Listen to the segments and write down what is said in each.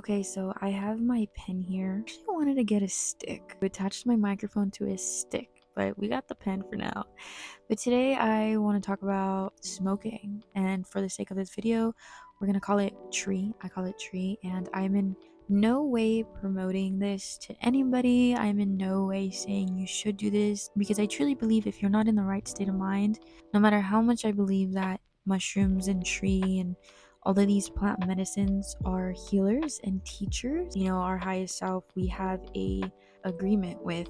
Okay, so I have my pen here. I actually wanted to get a stick. I attached my microphone to a stick, but we got the pen for now. But today I want to talk about smoking. And for the sake of this video, we're going to call it Tree. I call it Tree. And I'm in no way promoting this to anybody. I'm in no way saying you should do this because I truly believe if you're not in the right state of mind, no matter how much I believe that mushrooms and tree and all of these plant medicines are healers and teachers, our highest self, we have a agreement with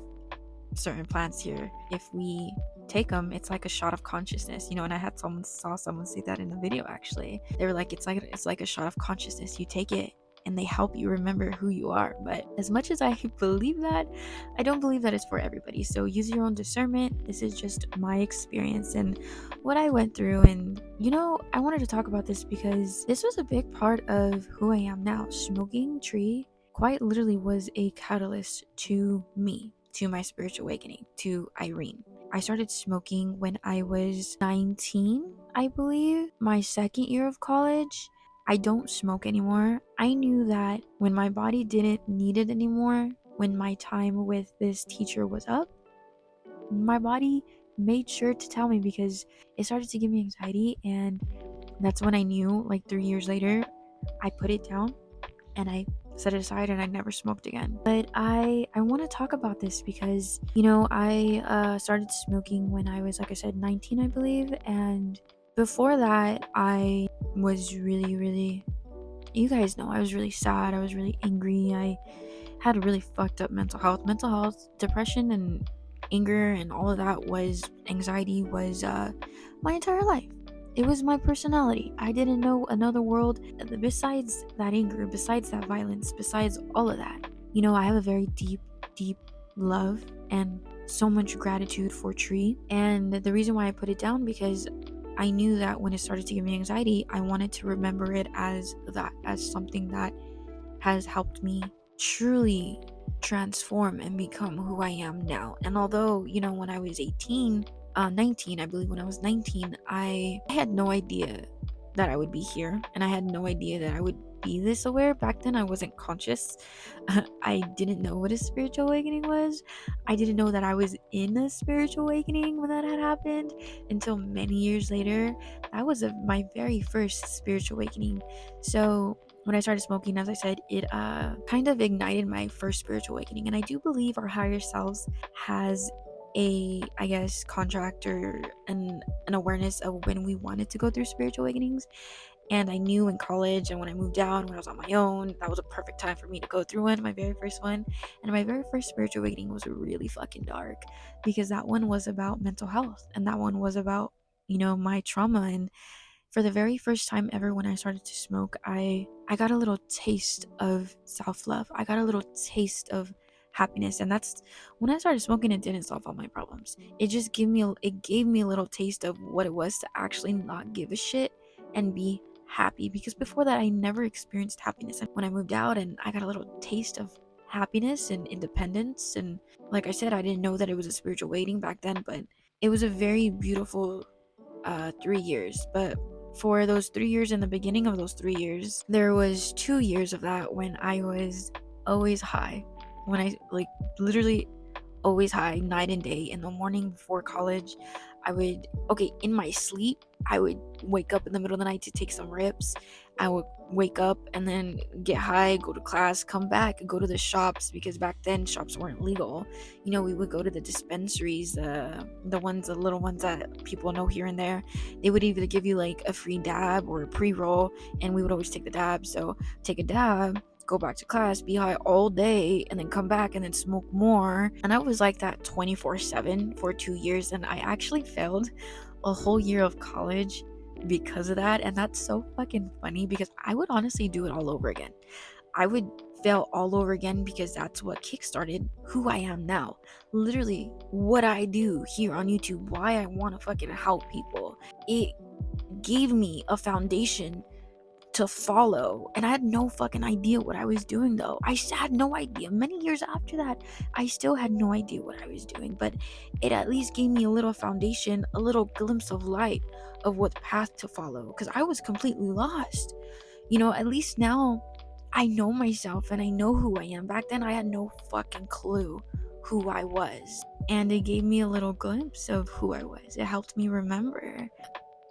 certain plants here. If we take them, it's like a shot of consciousness, and I had saw someone say that in the video. Actually, they were like, it's like a shot of consciousness. You take it and they help you remember who you are. But as much as I believe that, I don't believe that it's for everybody. So use your own discernment. This is just my experience and what I went through. And I wanted to talk about this because this was a big part of who I am now. Smoking tree quite literally was a catalyst to me, to my spiritual awakening, to Irene. I started smoking when I was 19, I believe, my second year of college. I don't smoke anymore. I knew that when my body didn't need it anymore, when my time with this teacher was up, my body made sure to tell me because it started to give me anxiety. And that's when I knew, like 3 years later, I put it down and I set it aside and I never smoked again. But I want to talk about this because I started smoking when I was, like I said, 19, I believe. And before that, I was really, you guys know, I was really sad. I was really angry. I had really fucked up mental health, depression, and anger, and all of that was anxiety, was my entire life. It was my personality. I didn't know another world besides that anger, besides that violence, besides all of that. I have a very deep love and so much gratitude for Tree. And the reason why I put it down, because I knew that when it started to give me anxiety, I wanted to remember it as that, as something that has helped me truly transform and become who I am now. And although, when I was 19, I believe when I was 19, I had no idea that I would be here. And I had no idea that I would be this aware. Back then, I wasn't conscious. I didn't know what a spiritual awakening was. I didn't know that I was in a spiritual awakening when that had happened until many years later. That was my very first spiritual awakening. So when I started smoking, as I said, it kind of ignited my first spiritual awakening. And I do believe our higher selves has a, I guess, contract or an awareness of when we wanted to go through spiritual awakenings. And I knew in college and when I moved out, when I was on my own, that was a perfect time for me to go through one, my very first one. And my very first spiritual awakening was really fucking dark because that one was about mental health and that one was about, my trauma. And for the very first time ever when I started to smoke, I got a little taste of self-love. I got a little taste of happiness. And that's when I started smoking. It didn't solve all my problems. It gave me a little taste of what it was to actually not give a shit and be happy, because before that I never experienced happiness. And when I moved out and I got a little taste of happiness and independence, and like I said, I didn't know that it was a spiritual waiting back then, but it was a very beautiful 3 years. But for those 3 years, in the beginning of those 3 years, there was 2 years of that when I was always high, when I like literally always high, night and day. In the morning before college, I would, okay, in my sleep, I would wake up in the middle of the night to take some rips. I would wake up and then get high, go to class, come back, go to the shops, because back then shops weren't legal. We would go to the dispensaries, the little ones that people know here and there. They would either give you like a free dab or a pre-roll, and we would always take the dab. So take a dab, go back to class, be high all day, and then come back and then smoke more. And I was like that 24/7 for 2 years, and I actually failed a whole year of college because of that. And that's so fucking funny because I would honestly do it all over again. I would fail all over again because that's what kickstarted who I am now. Literally, what I do here on YouTube, why I want to fucking help people. It gave me a foundation to follow, and I had no fucking idea what I was doing. Though I had no idea. Many years after that, I still had no idea what I was doing, but it at least gave me a little foundation, a little glimpse of light of what path to follow, because I was completely lost. At least now I know myself and I know who I am. Back then, I had no fucking clue who I was. And it gave me a little glimpse of who I was. It helped me remember.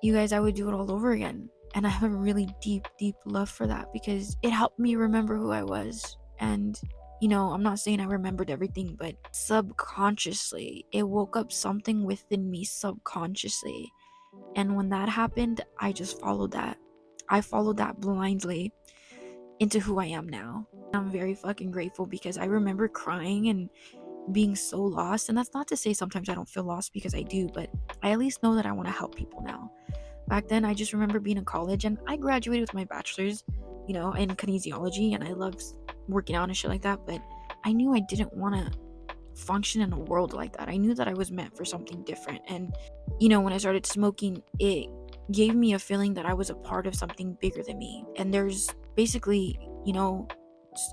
You guys, I would do it all over again. And I have a really deep, deep love for that because it helped me remember who I was. And, I'm not saying I remembered everything, but subconsciously, it woke up something within me subconsciously. And when that happened, I just followed that. I followed that blindly into who I am now. I'm very fucking grateful because I remember crying and being so lost. And that's not to say sometimes I don't feel lost, because I do, but I at least know that I want to help people now. Back then, I just remember being in college and I graduated with my bachelor's, in kinesiology, and I loved working out and shit like that. But I knew I didn't want to function in a world like that. I knew that I was meant for something different. And, when I started smoking, it gave me a feeling that I was a part of something bigger than me. And there's basically,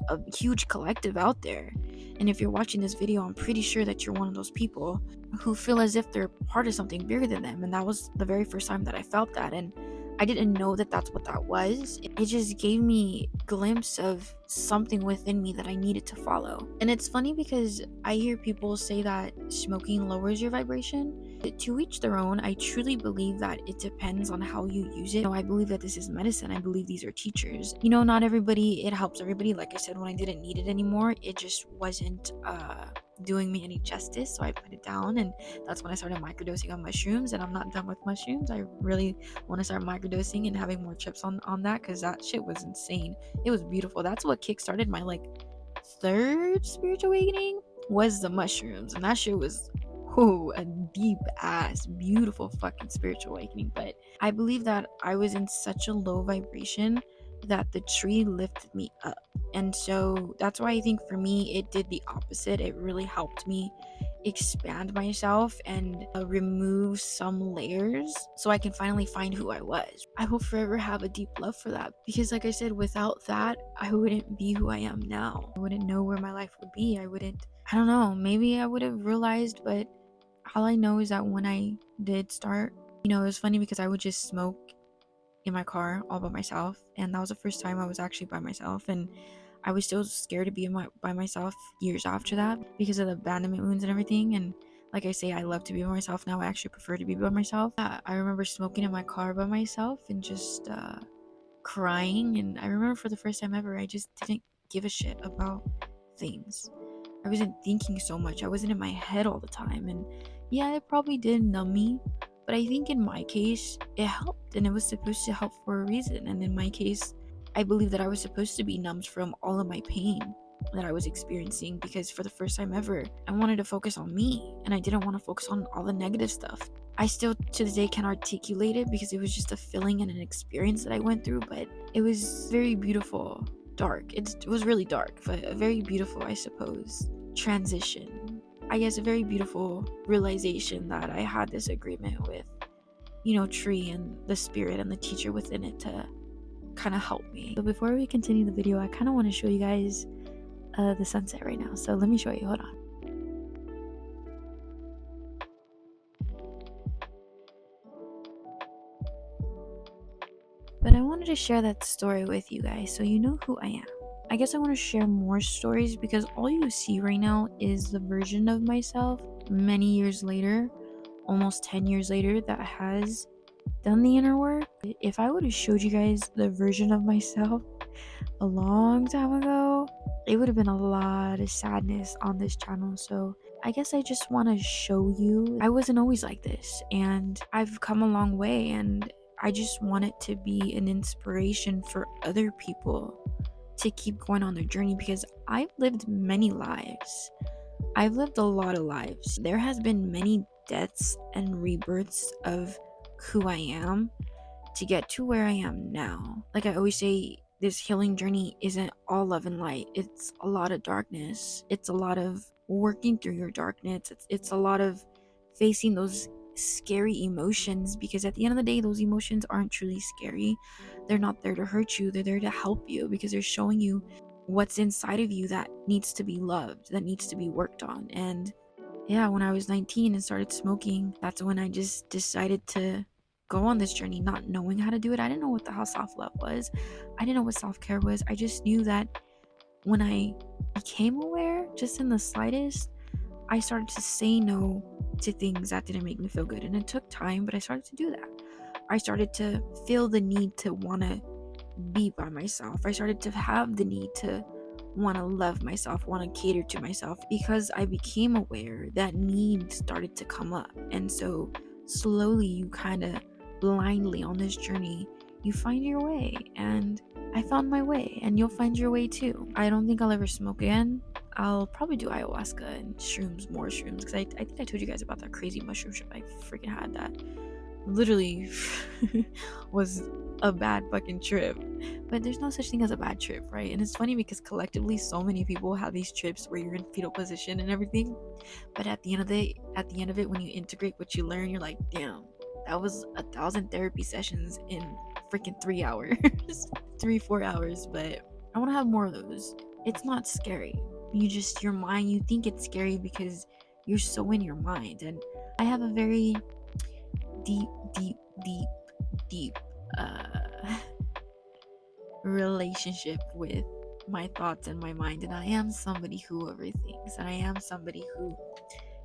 a huge collective out there. And if you're watching this video, I'm pretty sure that you're one of those people who feel as if they're part of something bigger than them. And that was the very first time that I felt that. And I didn't know that that's what that was. It just gave me a glimpse of something within me that I needed to follow. And it's funny because I hear people say that smoking lowers your vibration. To each their own. I truly believe that it depends on how you use it. I believe that this is medicine. I believe these are teachers. Not everybody, it helps everybody. Like I said, when I didn't need it anymore, it just wasn't doing me any justice, so I put it down. And that's when I started microdosing on mushrooms. And I'm not done with mushrooms. I really want to start microdosing and having more trips on that, because that shit was insane. It was beautiful. That's what kickstarted my third spiritual awakening, was the mushrooms. And that shit was a deep ass beautiful fucking spiritual awakening. But I believe that I was in such a low vibration that the tree lifted me up. And so that's why I think for me it did the opposite. It really helped me expand myself and remove some layers so I can finally find who I was. I will forever have a deep love for that, because like I said, without that I wouldn't be who I am now. I wouldn't know where my life would be. I don't know, maybe I would have realized, but all I know is that when I did start, it was funny because I would just smoke in my car all by myself, and that was the first time I was actually by myself. And I was still scared to be by myself years after that because of the abandonment wounds and everything. And like I say, I love to be by myself now. I actually prefer to be by myself. I remember smoking in my car by myself and just crying. And I remember for the first time ever, I just didn't give a shit about things. I wasn't thinking so much. I wasn't in my head all the time. And yeah, it probably did numb me, but I think in my case, it helped, and it was supposed to help for a reason. And in my case, I believe that I was supposed to be numbed from all of my pain that I was experiencing, because for the first time ever, I wanted to focus on me, and I didn't want to focus on all the negative stuff. I still to this day can't articulate it because it was just a feeling and an experience that I went through, but it was very beautiful. Dark. It was really dark, but a very beautiful, I suppose, transition. I guess a very beautiful realization that I had this agreement with, Tree and the spirit and the teacher within it to kind of help me. So before we continue the video, I kind of want to show you guys the sunset right now. So let me show you. Hold on. But I wanted to share that story with you guys so you know who I am. I guess I want to share more stories because all you see right now is the version of myself many years later, almost 10 years later, that has done the inner work. If I would have showed you guys the version of myself a long time ago, it would have been a lot of sadness on this channel. So I guess I just want to show you I wasn't always like this, and I've come a long way, and I just want it to be an inspiration for other people to keep going on their journey, because I've lived many lives. I've lived a lot of lives. There has been many deaths and rebirths of who I am to get to where I am now. Like I always say, this healing journey isn't all love and light. It's a lot of darkness. It's a lot of working through your darkness. It's a lot of facing those scary emotions, because at the end of the day, those emotions aren't truly scary. They're not there to hurt you. They're there to help you, because they're showing you what's inside of you that needs to be loved, that needs to be worked on. And yeah, when I was 19 and started smoking, that's when I just decided to go on this journey not knowing how to do it. I didn't know what the hell self-love was. I didn't know what self-care was. I just knew that when I became aware, just in the slightest, I started to say no to things that didn't make me feel good. And it took time, but I started to do that. I started to feel the need to want to be by myself. I started to have the need to want to love myself, want to cater to myself, because I became aware that need started to come up. And so slowly, you kind of blindly on this journey, you find your way. And I found my way, and you'll find your way too. I don't think I'll ever smoke again. I'll probably do ayahuasca and shrooms, more shrooms, because I think I told you guys about that crazy mushroom trip I freaking had that literally was a bad fucking trip. But there's no such thing as a bad trip, right? And it's funny because collectively so many people have these trips where you're in fetal position and everything. But at the end of it, when you integrate what you learn, you're like, damn, that was 1,000 therapy sessions in freaking 3 hours. 3-4 hours. But I want to have more of those. It's not scary. Your mind, you think it's scary because you're so in your mind. And I have a very deep relationship with my thoughts and my mind, and I am somebody who overthinks, and I am somebody who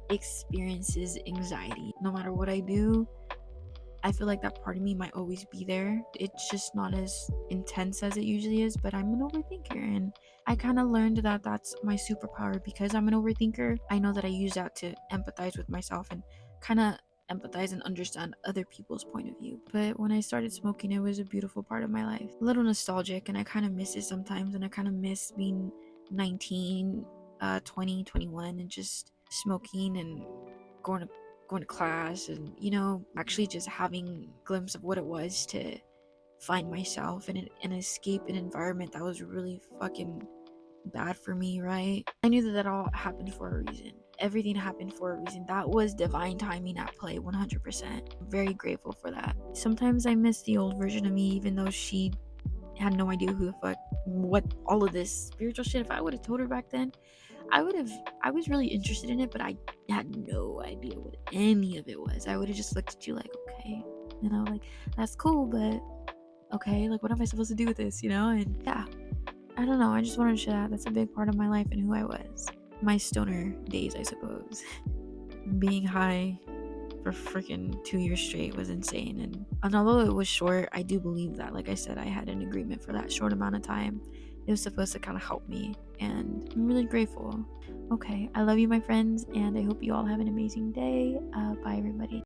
experiences anxiety. No matter what I do, I feel like that part of me might always be there. It's just not as intense as it usually is, but I'm an overthinker, and I kind of learned that that's my superpower. Because I'm an overthinker, I know that I use that to empathize with myself and kind of empathize and understand other people's point of view. But when I started smoking, it was a beautiful part of my life. A little nostalgic, and I kind of miss it sometimes, and I kind of miss being 19, 20, 21, and just smoking and going to class, and actually just having a glimpse of what it was to find myself and escape an environment that was really fucking bad for me, right? I knew that all happened for a reason. Everything happened for a reason. That was divine timing at play, 100%. I'm very grateful for that. Sometimes I miss the old version of me, even though she had no idea who the fuck, what all of this spiritual shit. If I would have told her back then, I was really interested in it, but I had no idea what any of it was. I would have just looked at you like, okay, like, that's cool, but okay, like, what am I supposed to do with this, And yeah, I don't know. I just wanted to share that's a big part of my life and who I was. My stoner days, I suppose. Being high for freaking 2 years straight was insane. And although it was short, I do believe that, like I said, I had an agreement for that short amount of time. It was supposed to kind of help me, and I'm really grateful. Okay, I love you, my friends, and I hope you all have an amazing day. Bye, everybody.